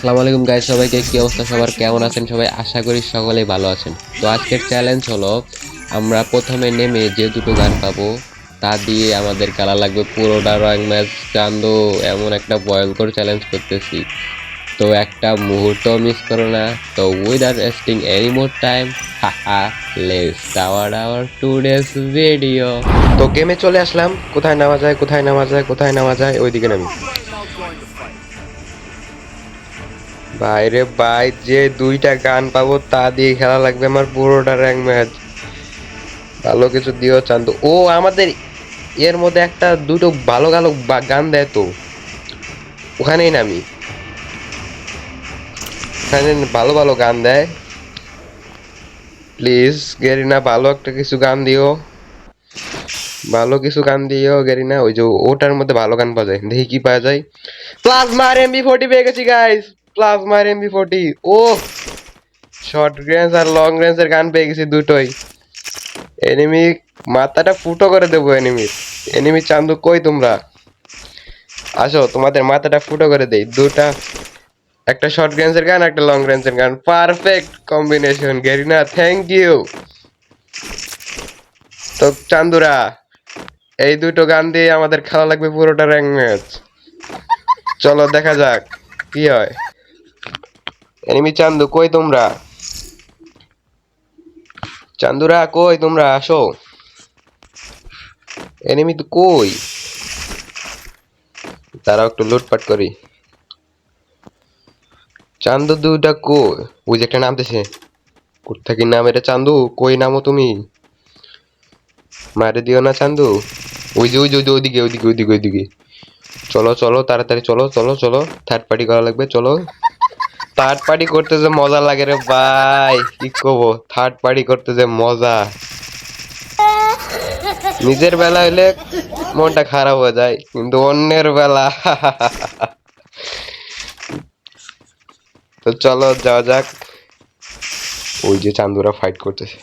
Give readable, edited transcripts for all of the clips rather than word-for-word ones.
আসসালামু আলাইকুম গাইস, সবাইকে কি অবস্থা? সবার কেমন আছেন সবাই? আশা করি সকলেই ভালো আছেন। তো আজকের চ্যালেঞ্জ হলো, আমরা প্রথমে নেমে যে দুটো গান পাবো তা দিয়ে আমাদের খেলা লাগবে পুরোটা রয়্যাল ম্যাচ। চান্দু এমন একটা ভয়ঙ্কর চ্যালেঞ্জ করতেছি, তো একটা মুহূর্ত মিস করো না। তো without wasting any more time, haha, let's start our today's video. তো গেমে চলে আসলাম। কোথায় নামা যায়, কোথায় নামা যায়, কোথায় নামা যায়, ওইদিকে নামি। বাইরে ভাই, যে দুইটা গান পাবো তা দিয়ে খেলা লাগবে আমার পুরোটা র্যাঙ্ক ম্যাচ। ভালো কিছু দিও চান্দু। ও আমাদের এর মধ্যে একটা দুটো ভালো ভালো গান দেয় তো, ওখানেই নামি। ওখানে ভালো ভালো গান দেয়। প্লিজ গেরিনা, ভালো একটা কিছু গান দিও, ভালো কিছু গান দিও গেরিনা। ওই যে ওটার মধ্যে ভালো গান পাওয়া যায়, দেখি কি পাওয়া যায়। প্লাজমার এমবি40 পেয়ে গেছি গাইস, প্লাজমার এমবি40। ও শর্ট রেঞ্জ আর লং রেঞ্জের গান পেয়ে গেছি দুটোই। এনিমি মাথাটা ফুটো করে দেবো এনিমির। এনিমি চান্দু কই তোমরা? আসো, তোমাদের মাথাটা ফুটো করে দেই। দুটা, একটা শর্ট রেঞ্জের গান, একটা লং রেঞ্জের গান, perfect combination Garena, thank you. তো চান্দুরা, এই দুটো গান দিয়ে আমাদের খেলা লাগবে পুরোটা র্যাঙ্ক ম্যাচ। চলো দেখা যাক কি হয়। এনিমি চান্দু কই তোমরা? চান্দুরা কই তোমরা? আসো। এনিমি তো কই? তারাও একটু লুটপাট করি। চান্দু দুটা কই? ওই যে একটা নামতেছে, কোথেকে নাম এটা? চান্দু কই নামো তুমি? মারে দিও না চান্দু। ওই যে ওইদিকে ওইদিকে ওইদিকে ওইদিকে। চলো চলো তাড়াতাড়ি, চলো চলো চলো, থার্ড পার্টি করা লাগবে, চলো। থার্ড পার্টি করতে যে মজা লাগে রে ভাই, কি করবো, থার্ড পার্টি করতে যে মজা। নিজের বেলা হইলে মনটা খারাপ হয়ে যায়, কিন্তু অন্যের বেলা তো চলো যাওয়া যাক। ওই যে চান্দুরা ফাইট করতেছে।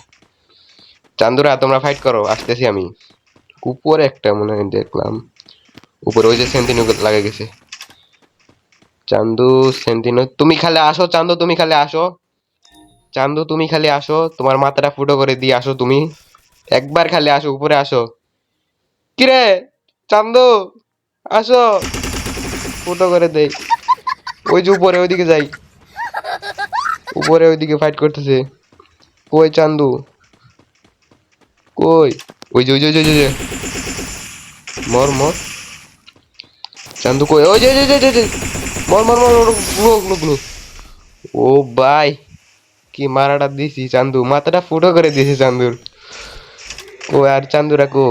চান্দুরা তোমরা ফাইট করো, আসতেছি আমি। উপরে একটা মনে হয় দেখলাম, উপরে ওই যে সেন্টিনো লাগে গেছে। চান্দু, সেন্টিনো তুমি খালি আসো, চান্দু তুমি খালি আসো, চান্দু তুমি খালি আসো, তোমার মাথাটা ফুটো করে দিয়ে আসো তুমি। একবার খালি আসো, উপরে আসো। কিরে চান্দু, আসো, ফুটো করে দেই। ওই যে উপরে ওইদিকে যাই, উপরে ওইদিকে ফাইট করতেছে। কই চান্দু কই? ওই যে মর মর। চান্দু কই? ওই যে মর মর মর মর, গ্লো গ্লো গ্লো। ও ভাই, কি মারাটা দিছি চান্দু, মাথাটা ফুটো করে দিয়েছি চান্দুর। ও আর চান্দুরা কো?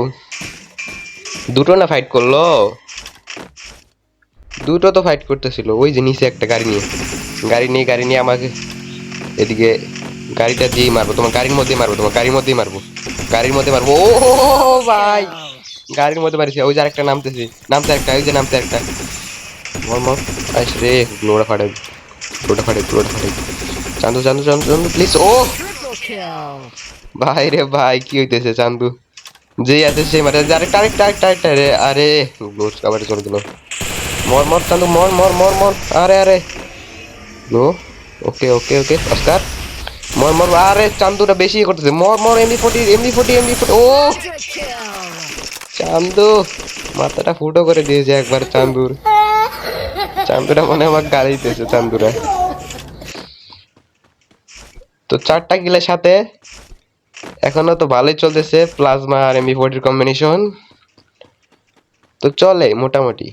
দুটো না ফাইট করলো? দুটো তো ফাইট করতেছিল। ওই যে নিচে একটা গাড়ি নিয়ে আমাকে এদিকে, গাড়িটা দিয়েই মারবো, তোমার গাড়ির মধ্যেই মারবো, তোমার গাড়ির মধ্যেই মারবো, গাড়ির মধ্যে মারবো। ও ভাই, গাড়ির মধ্যে মারিছি। ওই যে আরেকটা নামতেছে, নামতে একটা, ওই যে নামতে একটা। মর মর। আইস রে, গ্লোটা ফাটে, গ্লোটা ফাটে, গ্লোটা ফাটে। চান্দু চান্দু চান্দু চান্দু প্লিজ। ও ভাই রে ভাই, কি হইতেছে চান্দু? যেই আছে সেই মারে। আরেকটা আরেকটা আরেকটা আরেকটা রে, আরে গ্লোচ কাবারে চলে গেল। মর মর চান্দু, মর মর মর মর। আরে আরে glow. Okay okay okay Oscar, মর মর। আরে চান্দুটা বেশি করতেছে, মর মর। এমবি40 এমবি40 এমবি40। ও চান্দু মাথাটা ফুটো করে দিয়েছে একবার চান্দুর। চান্দুরা মনে হয় আমাকে গালি দিতেছে চান্দুরা। তো চারটা কিলের সাথে এখনো তো ভালোই চলতেছে প্লাজমা আর এমবি40 কম্বিনেশন। তো চলে মোটামুটি,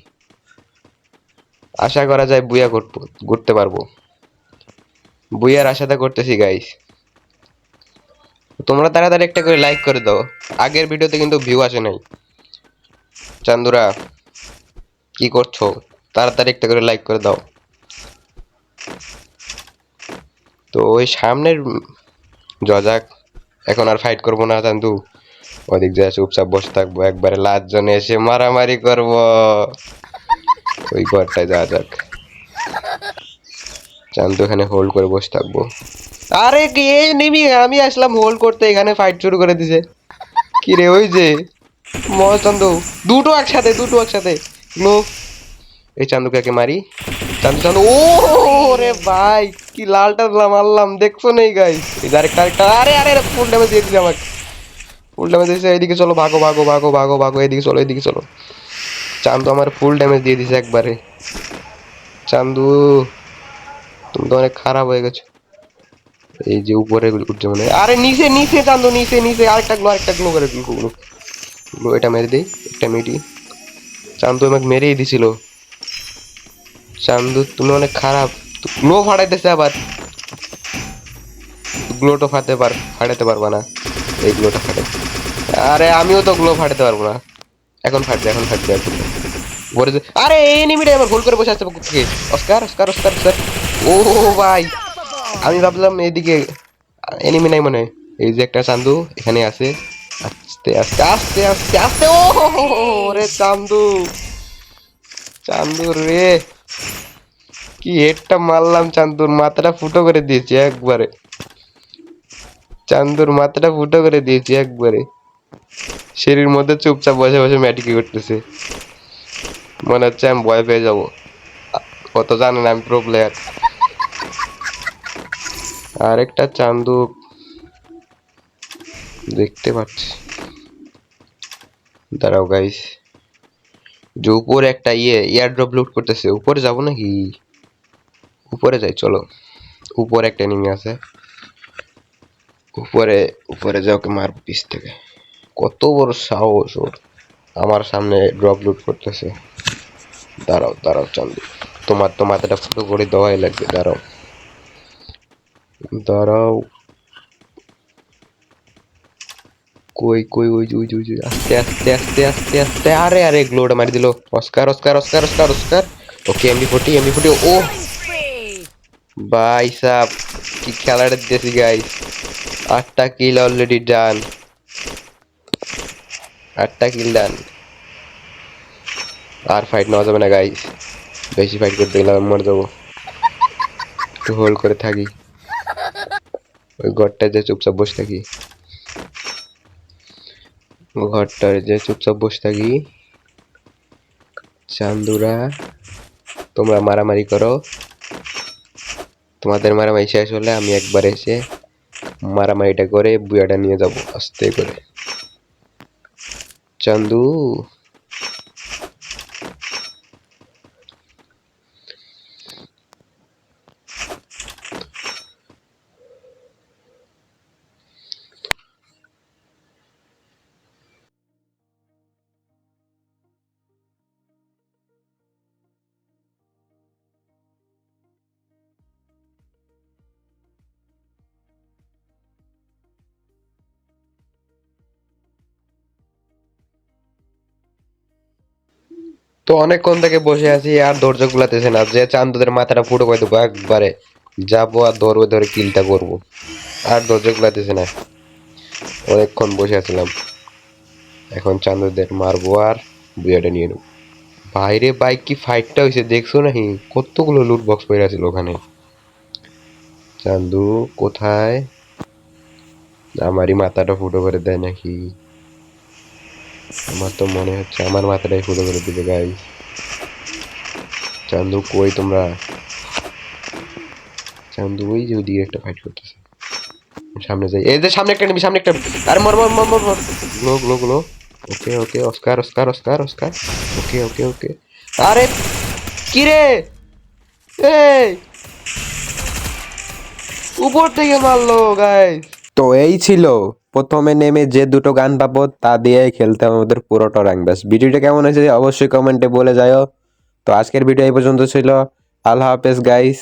আশা করা যায় বুয়া করতে পারবো। বুয়ার আশাটা করতেছি গাইস। তোমরা তাড়াতাড়ি একটা করে লাইক করে দাও, আগের ভিডিওতে কিন্তু ভিউ আসে নাই। চান্দুরা কি করছো? তাড়াতাড়ি একটা করে লাইক করে দাও। তো ওই সামনের যাক, এখন আর ফাইট করবো না চান্দু, ওদিক যায় চুপচাপ বসে থাকবো, একবারে লাস্ট জনে এসে মারামারি করব। ওই ঘরটায় যাওয়া যাক। চান্দু এখানে হোল্ড করে বসে থাকবো। আরে কি নিবি? আমি আসলাম হোল্ড করতে, এখানে ফাইট শুরু করে দিছে। কি রে? ওই যে চান্দু, দুটো একসাথে, দুটো একসাথে। নো, এই চান্দুকে মারি। চান্দু চান্দু, ও রে ভাই, কি লালটা মারলাম দেখছো নেই গাইস? এই যে আরেকটা আরেকটা, আরে আরে ফুল ড্যামেজ দিয়ে দিছে আমাকে, ফুল ড্যামেজ দিয়েছে। এইদিকে চলো, ভাগো ভাগো ভাগো ভাগো ভাগো, এদিকে চলো এদিকে চলো। চান্দু আমার ফুল ড্যামেজ দিয়ে দিছে একবারে। চান্দু তুমি তো অনেক খারাপ হয়ে গেছো। এই যে উপরে উঠছে মনে হয়। আরে নিচে নিচে চান্দু, নিচে নিচে, আরেকটা গ্লো করে গ্লো গ্লো গ্লো, এটা মেরে দেই, একটা মিটি। চান্দু আমাকে মেরেই দিছিল। চান্দু তুমি অনেক খারাপ। গ্লো ফাটাইতেছে আবার, গ্লোটা ফাটাতে পারবা না। এই গ্লোটা ফাটাই, আরে আমিও তো গ্লো ফাটাতে পারবো না। এখন ফাটবে এখন। বলে যে আরে এনিমিটা এবার ভুল করে বসে আছে কে? Oscar Oscar Oscar Oscar. ও ভাই, আমি ভাবলাম এদিকে এনিমি নাই মনে হয়। এই যে একটা চান্দু এখানে আছে। আস্তে আস্তে আস্তে আস্তে আস্তে, ও রে চান্দু, চান্দু রে, কি হেডটা মারলাম, চান্দুর মাথাটা ফুটো করে দিয়েছি একবারে। চান্দুর মাথাটা ফুটো করে দিয়েছি একবারে। সিঁড়ির মধ্যে চুপচাপ বসে বসে ম্যাটিকি করতেছে। মনে হচ্ছে আমি ভয় পেয়ে যাবো। কত জানেন আমি প্রো প্লেয়ার। আরেকটা চান্দু দেখতে পাচ্ছি, দাঁড়াও গাইস। যে উপরে একটা এয়ার ড্রপ লুট করতেছে, উপরে যাবো নাকি? উপরে যাই চলো। উপরে একটা এনিমি আছে, উপরে উপরে যাও, ওকে মারবো পিছ থেকে। কত বড় সাহস ওর, আমার সামনে ড্রপ লুট করতেছে। দাঁড়াও দাঁড়াও চান্দু, তোমার তো মাথাটা ফুটো করে দেওয়াই লাগবে। দাঁড়াও দাঁড়াও, কই কই, ওই যে, আস্তে আস্তে আস্তে আস্তে আস্তে, আরে আরে গ্লোটা মারি দিল। Oscar Oscar Oscar Oscar Oscar. Okay এমবি40 ও ভাই সাব, কি খেলাটা দিতেছি গাইস। 8টা কিল অলরেডি ডান, 8টা কিল ডান। আর ফাইট নেওয়া যাবে না গাইস, বেশি ফাইট করতে গেলে আমি মরে যাবো। একটু হোল্ড করে থাকি, ওই ঘরটায় যে চুপচাপ বসে থাকি, ঘরটায় যে চুপচাপ বসে থাকি। চান্দুরা তোমরা মারামারি করো, তোমাদের মারামারি শেষ হলে আমি একবার এসে মারামারিটা করে বুয়াটা নিয়ে যাব আস্তে করে। চান্দু তো অনেকক্ষণ থেকে বসে আছি, আর ধৈর্য কুলাতেছে না, যে চান্দুদের মাথাটা ফুটো করে দেবো একবারে। যাবো আর ধরবো, ধরে কিলটা করবো, আর ধৈর্য কুলাতেছে না। অনেকক্ষণ বসে আছিলাম, এখন চান্দুদের মারবো আর বুয়াটা নিয়ে নেবো। বাইরে বাইক কি ফাইটটা হয়েছে দেখছো নাকি? কতগুলো লুট বক্স পড়ে আছিল ওখানে। চান্দু কোথায়? আমারই মাথাটা ফুটো করে দেয় নাকি? আমার তো মনে হচ্ছে আমার মাথাটাই ফুটো করে দিবে গাইস। চান্দু কই তোমরা? চান্দু ওই যে ওইদিকে একটা ফাইট করতেছে, সামনে যাই। এই যে সামনে একটা নিবি, সামনে একটা, আরে মর মর মর মর মর। Gloo gloo gloo. Okay okay, Oscar Oscar Oscar Oscar. Okay okay okay. আরে কি রে, এই উপর থেকে মারলো গাইস। তো এই ছিল প্রথমে নেমে যে দুটো গান পাবো তা দিয়ে খেলতে আমাদের পুরোটা র্যাঙ্ক ব্যাস। ভিডিওটা কেমন হয়েছে অবশ্যই কমেন্টে বলে যাও। তো আজকের ভিডিও এই পর্যন্ত ছিল। আল্লাহ হাফেজ গাইস।